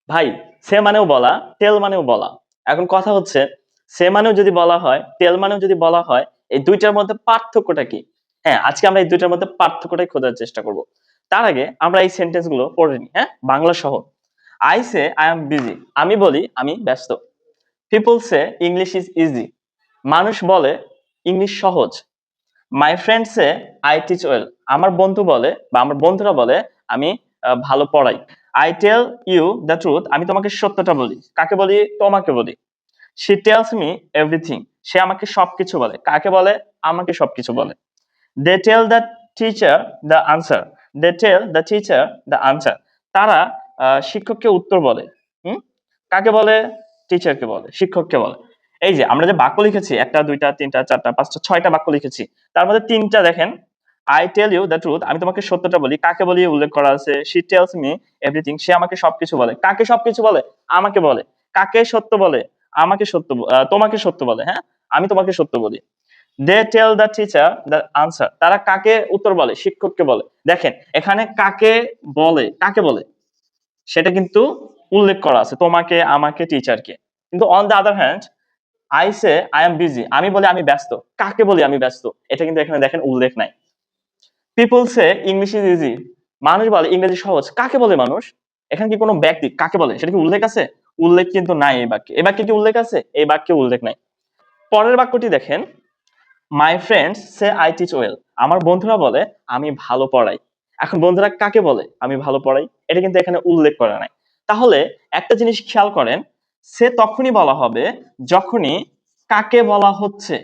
ভাই সে মানেও বলা, টেল মানেও বলা। এখন কথা হচ্ছে সে মানেও যদি বলা হয়, টেল মানেও যদি বলা হয়, এই দুইটার মধ্যে পার্থক্যটা কি? হ্যাঁ, আজকে আমরা এই দুইটার মধ্যে পার্থক্যটাই খোঁজার চেষ্টা করব। তার আগে আমরা এই সেন্টেন্স গুলো পড়ে নিই, হ্যাঁ, বাংলা সহ। I say I am busy, আমি বলি আমি ব্যস্ত। People say English is easy, মানুষ বলে ইংলিশ সহজ। My friend say I teach well, আমার বন্ধু বলে বা আমার বন্ধুরা বলে আমি ভালো পড়াই। I tell you the truth, আমি তোমাকে সত্যটা বলি। কাকে বলি? তোমাকে বলি। শি টেলস মি এভরিথিং, সে আমাকে সবকিছু বলে। কাকে বলে? আমাকে সবকিছু বলে। They tell the teacher the answer, they tell the teacher the answer, তারা শিক্ষককে উত্তর বলে। হুম, কাকে বলে? টিচারকে বলে, শিক্ষককে বলে। এই যে আমরা যে বাক্য লিখেছি, একটা দুইটা তিনটা চারটা পাঁচটা ছয়টা বাক্য লিখেছি, তার মধ্যে তিনটা দেখেন, I tell you the truth, আমি তোমাকে সত্যটা বলি। কাকে বলি? উল্লেখ করা আছে। শি টেলস মি এভরিথিং, সে আমাকে সবকিছু বলে। কাকে সবকিছু বলে? আমাকে বলে। কাকে সত্য বলে? আমাকে সত্য তোমাকে সত্য বলে। হ্যাঁ, আমি তোমাকে সত্য বলি। They tell the teacher the answer, তারা কাকে উত্তর বলে? শিক্ষককে বলে। দেখেন এখানে কাকে বলে, কাকে বলে সেটা কিন্তু উল্লেখ করা আছে, তোমাকে, আমাকে, টিচারকে। কিন্তু on the other hand, I say I am busy, আমি বলি আমি ব্যস্ত। কাকে বলি আমি ব্যস্ত? এটা কিন্তু এখানে দেখেন উল্লেখ নাই। People say English is easy, মানুষ বলে ইংরেজি সহজ। কাকে বলে মানুষ? এখানে কি কোনো ব্যক্তি কাকে বলে সেটা কি উল্লেখ আছে? উল্লেখ কিন্তু নাই এই বাক্যে। এই বাক্যে কি উল্লেখ আছে? এই বাক্যে উল্লেখ নাই। পরের বাক্যটি দেখেন, my friends say I teach well, আমার বন্ধুরা বলে আমি ভালো পড়াই। এখন বন্ধুরা কাকে বলে আমি ভালো পড়াই? এটা কিন্তু এখানে উল্লেখ করা নাই। তাহলে একটা জিনিস খেয়াল করেন, সে তখনই বলা হবে যখনই কাকে বলা হচ্ছে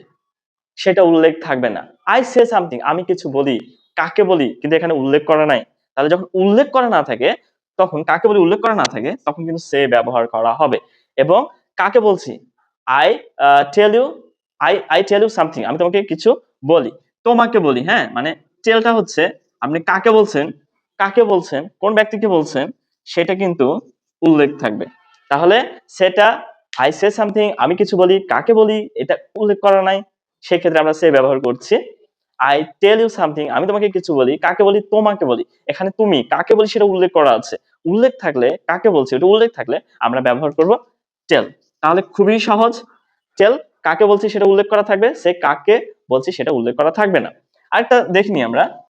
সেটা উল্লেখ থাকবে না। আই সে সামথিং, আমি কিছু বলি, কাকে বলি কিন্তু এখানে উল্লেখ করা নাই। তাহলে যখন উল্লেখ করা না থাকে, তখন কাকে বলি উল্লেখ করা না থাকে, তখন কিন্তু সে ব্যবহার করা হবে। এবং কাকে বলছি? I tell you, I tell you something, আমি তোমাকে কিছু বলি। তোমাকে বলি, হ্যাঁ, মানে টেলটা হচ্ছে আপনি কাকে বলছেন, কাকে বলছেন, কোন ব্যক্তিকে বলছেন সেটা কিন্তু উল্লেখ থাকবে। তাহলে সেটা আই সে সামথিং, আমি কিছু বলি, কাকে বলি এটা উল্লেখ করা নাই, সেক্ষেত্রে আমরা সে ব্যবহার করছি। আই টেল ইউ সামথিং, আমি তোমাকে কিছু বলি। কাকে বলি? তোমাকে বলি। এখানে তুমি কাকে বলি সেটা উল্লেখ করা আছে। উল্লেখ থাকলে কাকে বলছি এটা উল্লেখ থাকলে আমরা ব্যবহার করব টেল। তাহলে খুবই সহজ। টেল, কাকে বলছি সেটা উল্লেখ করা থাকবে, সে কাকে বলছি সেটা উল্লেখ করা থাকবে না। আরেকটা দেখিনি আমরা,